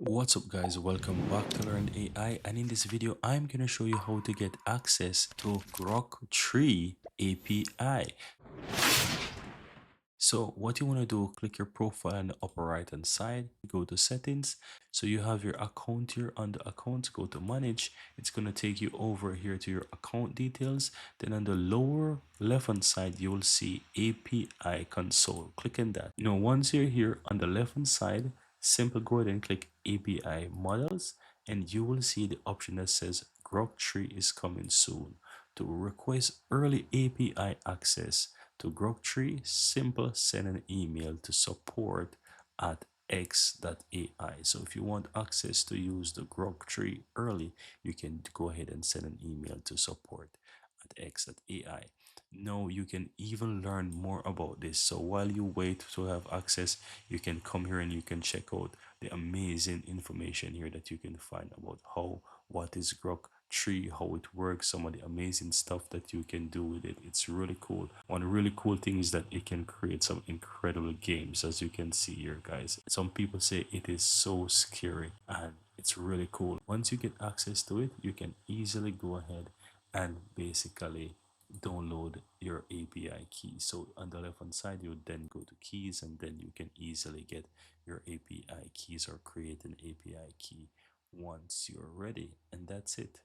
What's up guys, welcome back to Learn AI, and in this video I'm going to show you how to get access to Grok 3 API. So what you want to do, click your profile on the upper right hand side, go to settings. So you have your account here. On the account, go to manage. It's going to take you over here to your account details. Then on the lower left hand side you will see API console. Click on that. Once you're here on the left hand side, simply go ahead and click API models, and you will see the option that says Grok 3 is coming soon. To request early API access to Grok 3, simple send an email to support at x.ai. So if you want access to use the Grok 3 early, you can go ahead and send an email to support at x.ai. Now you can even learn more about this. So while you wait to have access, you can come here and you can check out the amazing information here that you can find about what is Grok 3, how it works, some of the amazing stuff that you can do with it. It's really cool. One really cool thing is that it can create some incredible games, as you can see here, guys. Some people say it is so scary, and it's really cool. Once you get access to it, you can easily go ahead and basically download your API key. So on the left hand side, you would then go to keys, and then you can easily get your API keys or create an API key once you're ready. And that's it.